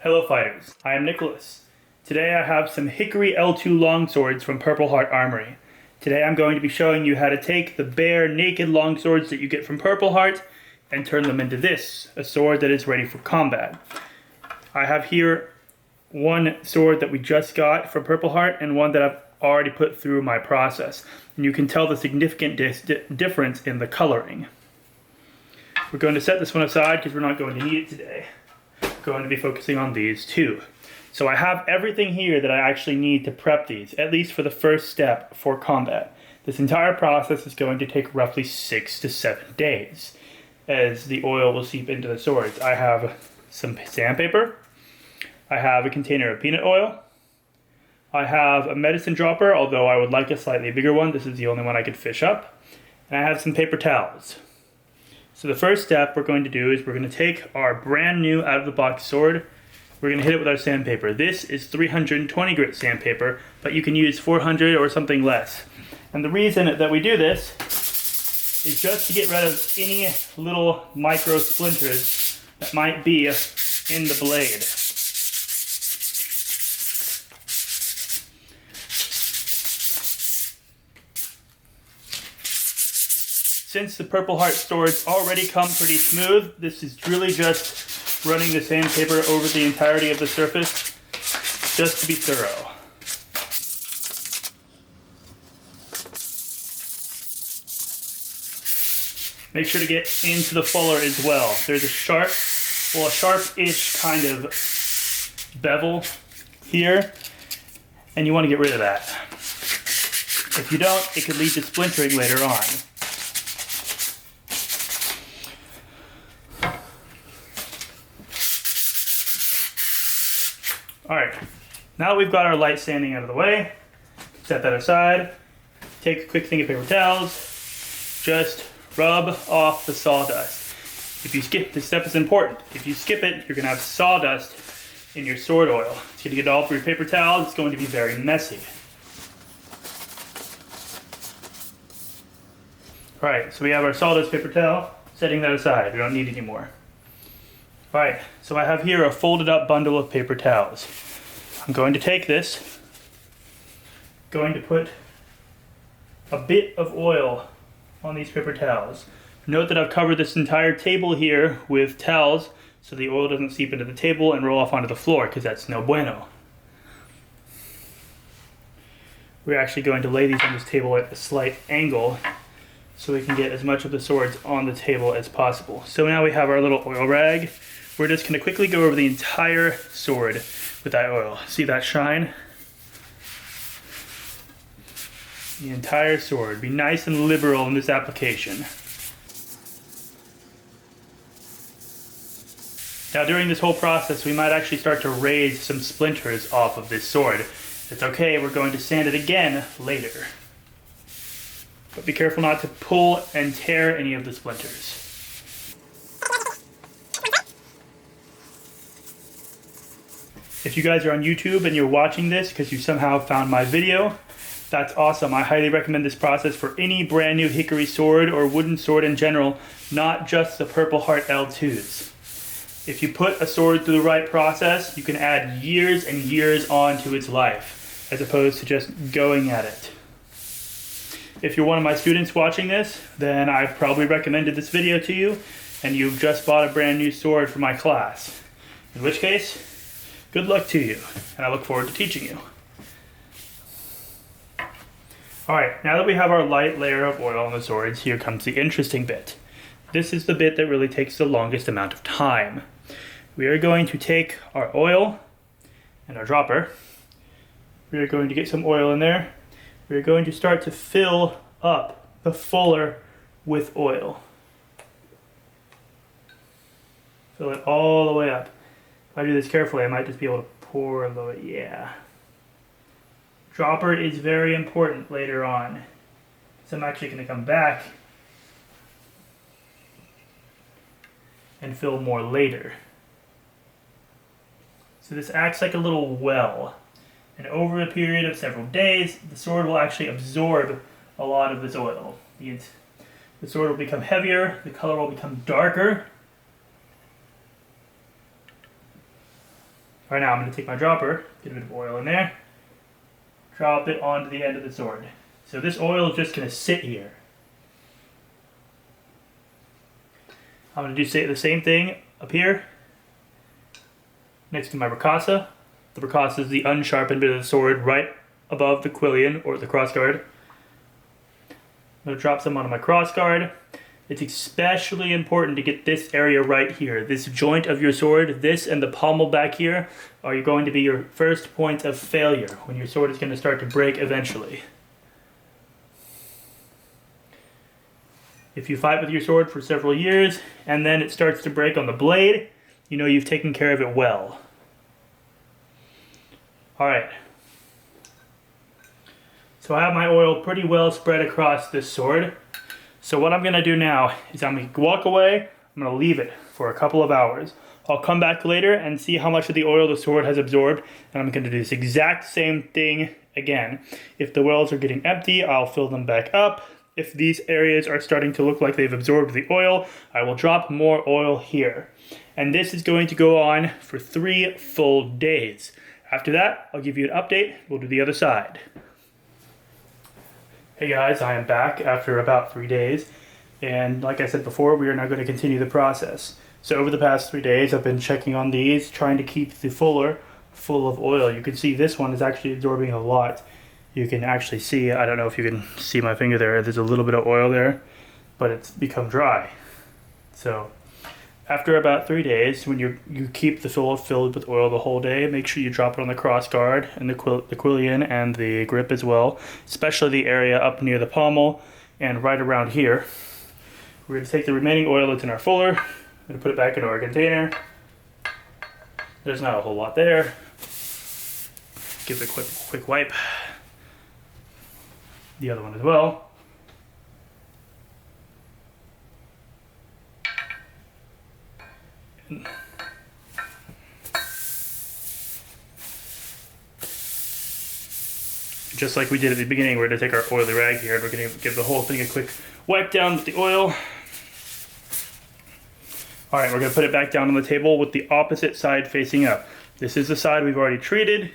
Hello fighters, I am Nicholas. Today I have some Hickory L2 longswords from Purpleheart Armory. Today I'm going to be showing you how to take the bare, naked longswords that you get from Purpleheart and turn them into this, a sword that is ready for combat. I have here one sword that we just got from Purpleheart and one that I've already put through my process. And you can tell the significant difference in the coloring. We're going to set this one aside because we're not going to need it today. Going to be focusing on these two. So I have everything here that I actually need to prep these, at least for the first step for combat. This entire process is going to take roughly 6 to 7 days, as the oil will seep into the swords. I have some sandpaper, I have a container of peanut oil, I have a medicine dropper, although I would like a slightly bigger one. This is the only one I could fish up, and I have some paper towels. So the first step we're going to do is we're going to take our brand new out of the box sword. We're going to hit it with our sandpaper. This is 320 grit sandpaper, but you can use 400 or something less. And the reason that we do this is just to get rid of any little micro splinters that might be in the blade. Since the Purpleheart swords already come pretty smooth, this is really just running the sandpaper over the entirety of the surface, just to be thorough. Make sure to get into the fuller as well. There's a sharp-ish kind of bevel here, and you want to get rid of that. If you don't, it could lead to splintering later on. Alright, now that we've got our light sanding out of the way, set that aside, take a quick thing of paper towels, just rub off the sawdust. If you skip, this step is important. If you skip it, you're going to have sawdust in your sword oil. It's going to get all over your paper towels, it's going to be very messy. Alright, so we have our sawdust paper towel, setting that aside, we don't need any more. Alright, so I have here a folded up bundle of paper towels. I'm going to take this, going to put a bit of oil on these paper towels. Note that I've covered this entire table here with towels so the oil doesn't seep into the table and roll off onto the floor, because that's no bueno. We're actually going to lay these on this table at a slight angle so we can get as much of the swords on the table as possible. So now we have our little oil rag. We're just going to quickly go over the entire sword with that oil. See that shine? The entire sword. Be nice and liberal in this application. Now during this whole process we might actually start to raise some splinters off of this sword. It's okay, we're going to sand it again later. But be careful not to pull and tear any of the splinters. If you guys are on YouTube and you're watching this because you somehow found my video, that's awesome. I highly recommend this process for any brand new hickory sword or wooden sword in general, not just the Purpleheart L2s. If you put a sword through the right process, you can add years and years on to its life, as opposed to just going at it. If you're one of my students watching this, then I've probably recommended this video to you, and you've just bought a brand new sword for my class. In which case, good luck to you, and I look forward to teaching you. Alright, now that we have our light layer of oil on the swords, here comes the interesting bit. This is the bit that really takes the longest amount of time. We are going to take our oil and our dropper. We are going to get some oil in there. We are going to start to fill up the fuller with oil. Fill it all the way up. If I do this carefully, I might just be able to pour a little bit. Yeah. Dropper is very important later on. So I'm actually going to come back and fill more later. So this acts like a little well. And over a period of several days, the sword will actually absorb a lot of this oil. The sword will become heavier, the color will become darker, Alright, now I'm going to take my dropper, get a bit of oil in there, drop it onto the end of the sword. So this oil is just going to sit here. I'm going to do the same thing up here, next to my ricotta. The ricotta is the unsharpened bit of the sword right above the quillion, or the crossguard. I'm going to drop some onto my crossguard. It's especially important to get this area right here. This joint of your sword, this and the pommel back here, are going to be your first point of failure when your sword is going to start to break eventually. If you fight with your sword for several years and then it starts to break on the blade, you know you've taken care of it well. Alright. So I have my oil pretty well spread across this sword. So what I'm going to do now is I'm going to walk away, I'm going to leave it for a couple of hours. I'll come back later and see how much of the oil the sword has absorbed, and I'm going to do this exact same thing again. If the wells are getting empty, I'll fill them back up. If these areas are starting to look like they've absorbed the oil, I will drop more oil here. And this is going to go on for 3 full days. After that, I'll give you an update. We'll do the other side. Hey guys, I am back after about 3 days, and like I said before, we are now going to continue the process. So over the past 3 days, I've been checking on these, trying to keep the fuller full of oil. You can see this one is actually absorbing a lot. You can actually see, I don't know if you can see my finger there, there's a little bit of oil there, but it's become dry. So after about 3 days, when you keep the full filled with oil the whole day, make sure you drop it on the cross guard and the quillion and the grip as well, especially the area up near the pommel and right around here. We're going to take the remaining oil that's in our fuller, I'm going to put it back into our container. There's not a whole lot there. Give it a quick wipe. The other one as well. Just like we did at the beginning, we're going to take our oily rag here and we're going to give the whole thing a quick wipe down with the oil. Alright, we're going to put it back down on the table with the opposite side facing up. This is the side we've already treated.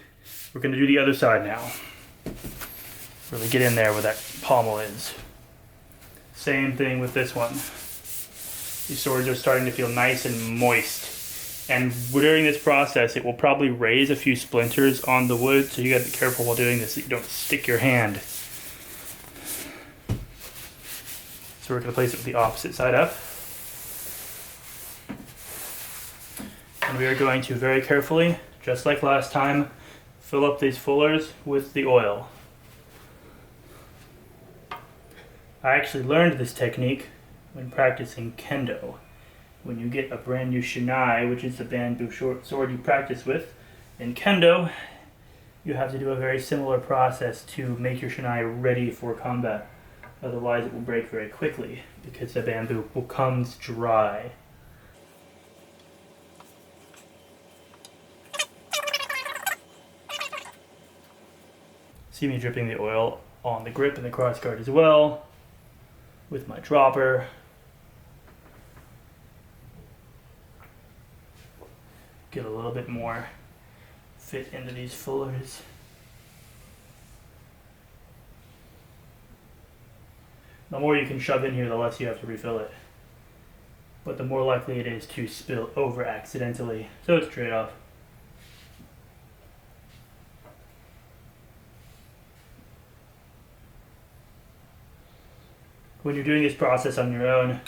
We're going to do the other side now. Really get in there where that pommel is. Same thing with this one. These swords are starting to feel nice and moist. And during this process, it will probably raise a few splinters on the wood, so you got to be careful while doing this so you don't stick your hand. So we're going to place it with the opposite side up. And we are going to very carefully, just like last time, fill up these fullers with the oil. I actually learned this technique when practicing kendo. When you get a brand new shinai, which is the bamboo short sword you practice with, in kendo, you have to do a very similar process to make your shinai ready for combat. Otherwise it will break very quickly because the bamboo becomes dry. See me dripping the oil on the grip and the crossguard as well, with my dropper. Get a little bit more fit into these fullers. The more you can shove in here, the less you have to refill it. But the more likely it is to spill over accidentally, so it's a trade-off. When you're doing this process on your own,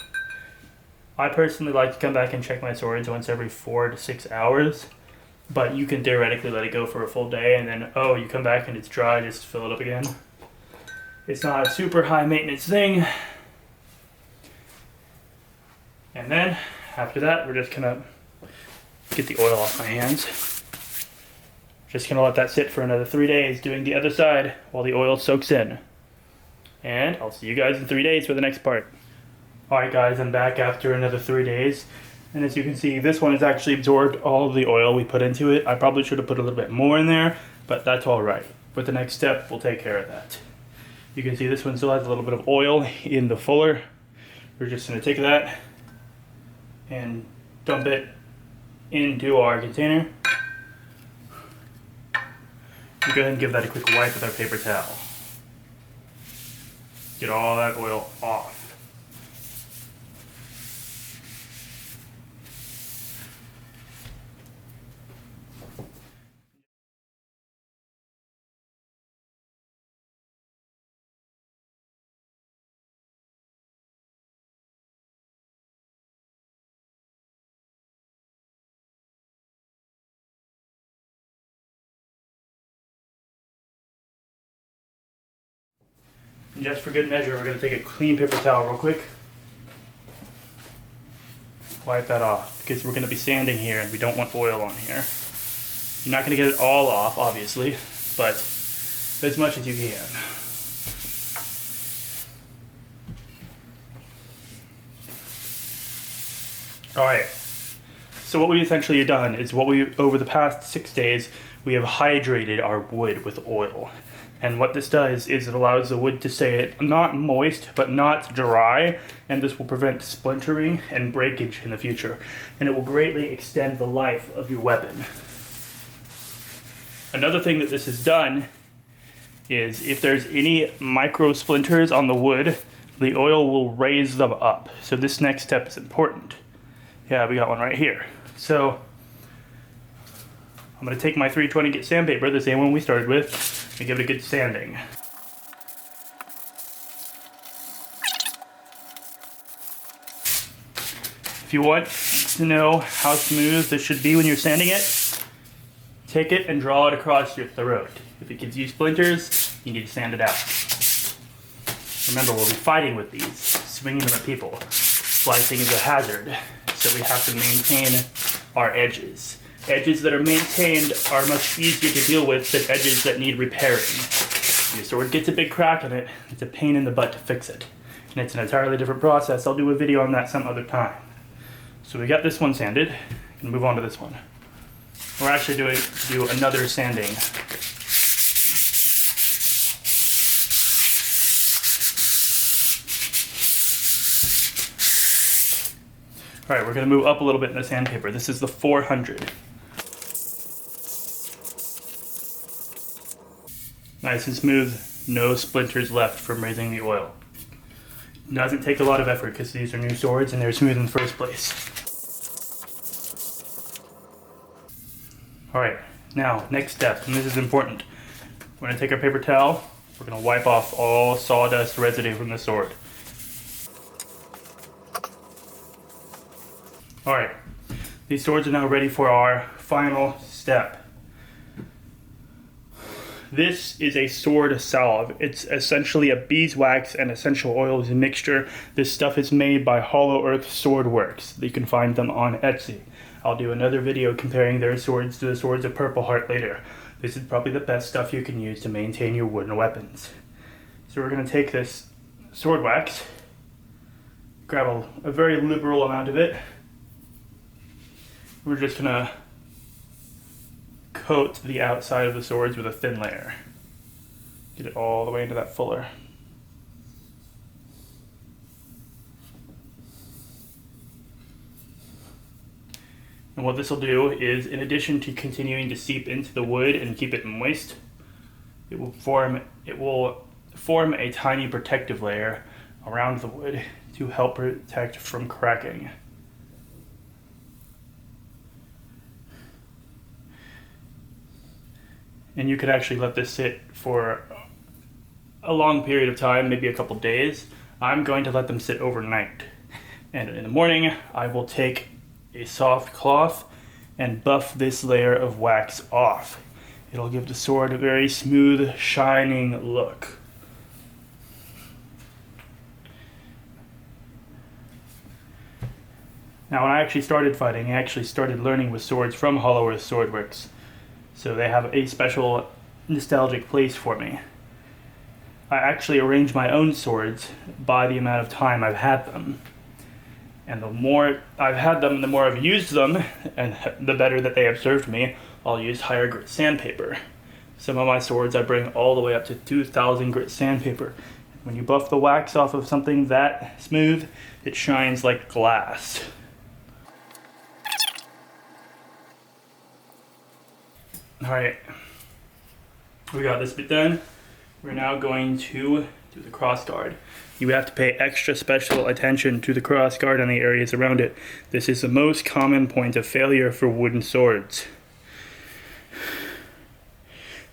I personally like to come back and check my swords once every 4 to 6 hours, but you can theoretically let it go for a full day and then, oh, you come back and it's dry, just fill it up again. It's not a super high maintenance thing. And then, after that, we're just gonna get the oil off my hands. Just gonna let that sit for another 3 days, doing the other side while the oil soaks in. And I'll see you guys in 3 days for the next part. Alright guys, I'm back after another 3 days. And as you can see, this one has actually absorbed all of the oil we put into it. I probably should have put a little bit more in there, but that's alright. But the next step will take care of that. You can see this one still has a little bit of oil in the fuller. We're just going to take that and dump it into our container. We'll go ahead and give that a quick wipe with our paper towel. Get all that oil off. And just for good measure, we're going to take a clean paper towel real quick. Wipe that off, because we're going to be sanding here and we don't want oil on here. You're not going to get it all off, obviously, but as much as you can. Alright, so what we've essentially done is over the past 6 days, we have hydrated our wood with oil. And what this does is it allows the wood to stay not moist, but not dry, and this will prevent splintering and breakage in the future. And it will greatly extend the life of your weapon. Another thing that this has done is if there's any micro splinters on the wood, the oil will raise them up. So this next step is important. Yeah, we got one right here. So I'm going to take my 320 grit sandpaper, the same one we started with, and give it a good sanding. If you want to know how smooth this should be when you're sanding it, take it and draw it across your throat. If it gives you splinters, you need to sand it out. Remember, we'll be fighting with these, swinging them at people. Slicing is a hazard, so we have to maintain our edges. Edges that are maintained are much easier to deal with than edges that need repairing. If your sword gets a big crack in it, it's a pain in the butt to fix it. And it's an entirely different process. I'll do a video on that some other time. So we got this one sanded, and move on to this one. We're actually do another sanding. Alright, we're going to move up a little bit in the sandpaper. This is the 400. Nice and smooth, no splinters left from raising the oil. It doesn't take a lot of effort because these are new swords and they're smooth in the first place. Alright, now next step, and this is important. We're going to take our paper towel, we're going to wipe off all sawdust residue from the sword. Alright, these swords are now ready for our final step. This is a sword salve. It's essentially a beeswax and essential oils mixture. This stuff is made by Hollow Earth Swordworks. You can find them on Etsy. I'll do another video comparing their swords to the swords of Purpleheart later. This is probably the best stuff you can use to maintain your wooden weapons. So we're going to take this sword wax, grab a very liberal amount of it. We're just going to coat the outside of the swords with a thin layer. Get it all the way into that fuller. And what this will do is, in addition to continuing to seep into the wood and keep it moist, it will form a tiny protective layer around the wood to help protect from cracking. And you could actually let this sit for a long period of time, maybe a couple days. I'm going to let them sit overnight. And in the morning, I will take a soft cloth and buff this layer of wax off. It'll give the sword a very smooth, shining look. Now, when I actually started fighting, I actually started learning with swords from Hollow Earth Swordworks. So they have a special nostalgic place for me. I actually arrange my own swords by the amount of time I've had them. And the more I've had them, the more I've used them, and the better that they have served me. I'll use higher grit sandpaper. Some of my swords I bring all the way up to 2,000 grit sandpaper. When you buff the wax off of something that smooth, it shines like glass. Alright, We got this bit done. We're now going to do the cross guard. You have to pay extra special attention to the cross guard and the areas around it. This is the most common point of failure for wooden swords.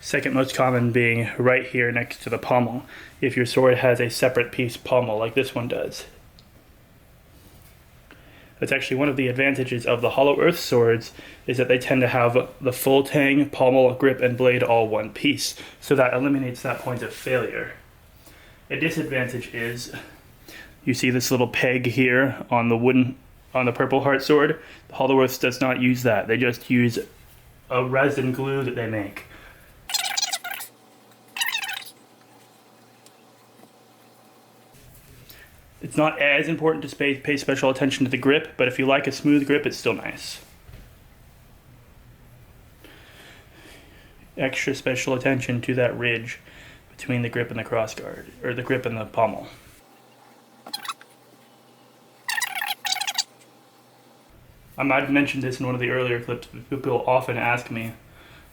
Second most common being right here next to the pommel, if your sword has a separate piece pommel like this one does. That's actually one of the advantages of the Hollow Earth swords, is that they tend to have the full tang, pommel, grip, and blade all one piece, so that eliminates that point of failure. A disadvantage is, you see this little peg here on the Purpleheart sword? The Hollow Earth does not use that. They just use a resin glue that they make. It's not as important to pay special attention to the grip, but if you like a smooth grip, it's still nice. Extra special attention to that ridge between the grip and the crossguard, or the grip and the pommel. I might have mentioned this in one of the earlier clips, but people often ask me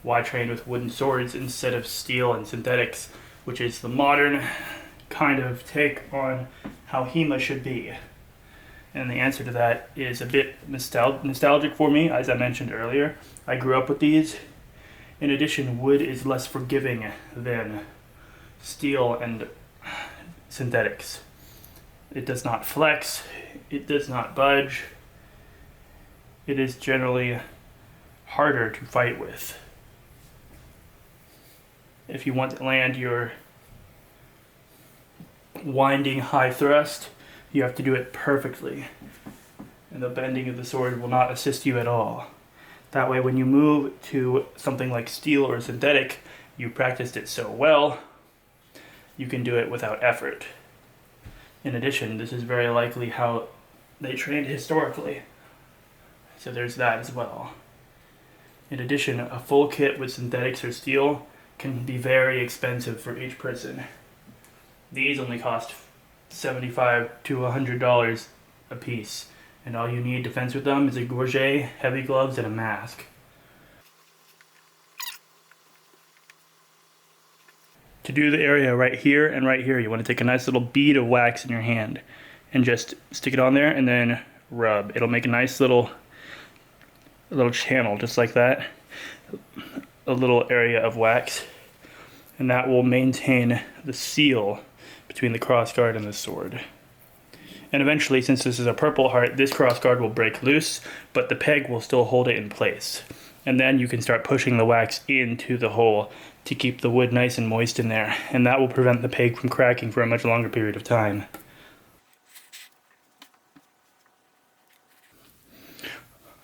why I train with wooden swords instead of steel and synthetics, which is the modern kind of take on how HEMA should be. And the answer to that is a bit nostalgic for me, as I mentioned earlier. I grew up with these. In addition, wood is less forgiving than steel and synthetics. It does not flex, it does not budge. It is generally harder to fight with. If you want to land your winding high thrust, you have to do it perfectly, and the bending of the sword will not assist you at all. That way, when you move to something like steel or synthetic, you practiced it so well, you can do it without effort. In addition, this is very likely how they trained historically, so there's that as well. In addition, a full kit with synthetics or steel can be very expensive for each person. These only cost $75 to $100 a piece, and all you need to fence with them is a gorget, heavy gloves, and a mask. To do the area right here and right here, you want to take a nice little bead of wax in your hand and just stick it on there and then rub. It'll make a nice little channel just like that, a little area of wax, and that will maintain the seal between the crossguard and the sword. And eventually, since this is a Purpleheart, this crossguard will break loose, but the peg will still hold it in place. And then you can start pushing the wax into the hole to keep the wood nice and moist in there, and that will prevent the peg from cracking for a much longer period of time.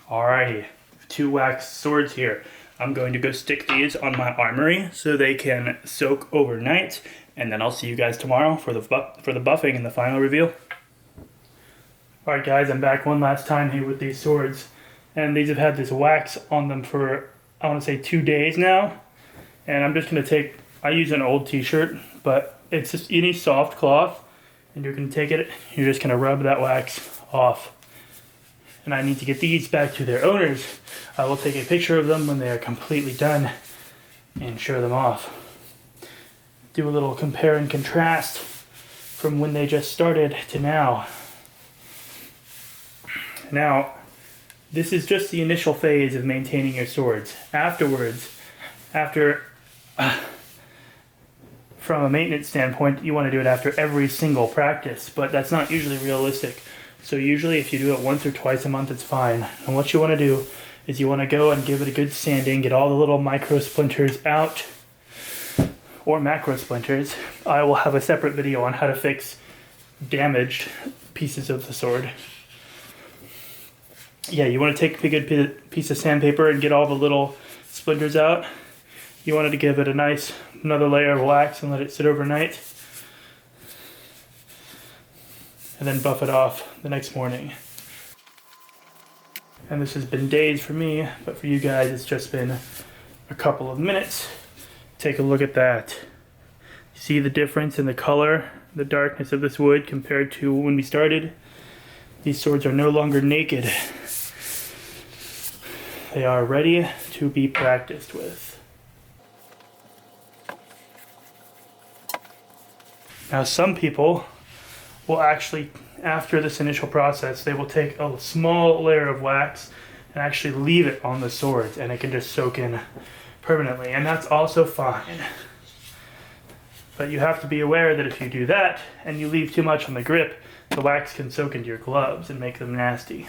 Alrighty, 2 wax swords here. I'm going to go stick these on my armory so they can soak overnight, and then I'll see you guys tomorrow for the buffing and the final reveal. Alright guys, I'm back one last time here with these swords, and these have had this wax on them for, I want to say 2 days now. And I'm just going to I use an old t-shirt, but it's just any soft cloth, and you're going to take it, you're just going to rub that wax off. And I need to get these back to their owners. I will take a picture of them when they are completely done and show them off. Do a little compare and contrast from when they just started to now. Now, this is just the initial phase of maintaining your swords. Afterwards, from a maintenance standpoint, you want to do it after every single practice, but that's not usually realistic. So usually if you do it once or twice a month, it's fine. And what you want to do is you want to go and give it a good sanding, get all the little micro splinters out, or macro splinters. I will have a separate video on how to fix damaged pieces of the sword. Yeah, you want to take a good piece of sandpaper and get all the little splinters out. You wanted to give it another layer of wax and let it sit overnight. And then buff it off the next morning. And this has been days for me, but for you guys it's just been a couple of minutes. Take a look at that. See the difference in the color, the darkness of this wood compared to when we started? These swords are no longer naked. They are ready to be practiced with. Now some people will actually, after this initial process, they will take a small layer of wax and actually leave it on the swords, and it can just soak in permanently, and that's also fine. But you have to be aware that if you do that and you leave too much on the grip, the wax can soak into your gloves and make them nasty.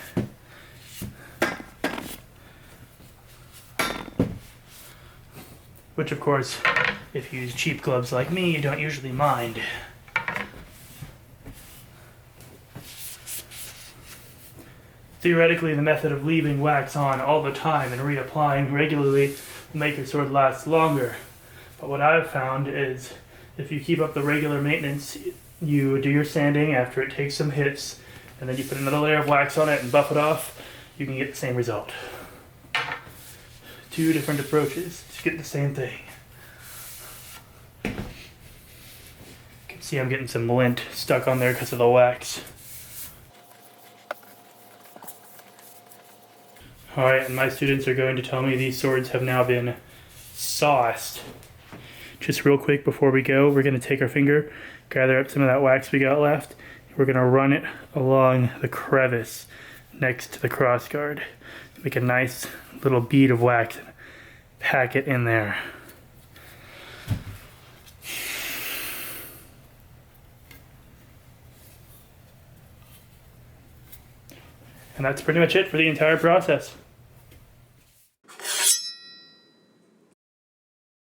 Which, of course, if you use cheap gloves like me, you don't usually mind. Theoretically, the method of leaving wax on all the time and reapplying regularly will make your sword last longer. But what I've found is if you keep up the regular maintenance, you do your sanding after it takes some hits, and then you put another layer of wax on it and buff it off, you can get the same result. Two different approaches to get the same thing. You can see I'm getting some lint stuck on there because of the wax. Alright, and my students are going to tell me these swords have now been sauced. Just real quick before we go, we're going to take our finger, gather up some of that wax we got left, and we're going to run it along the crevice next to the crossguard. Make a nice little bead of wax and pack it in there. And that's pretty much it for the entire process.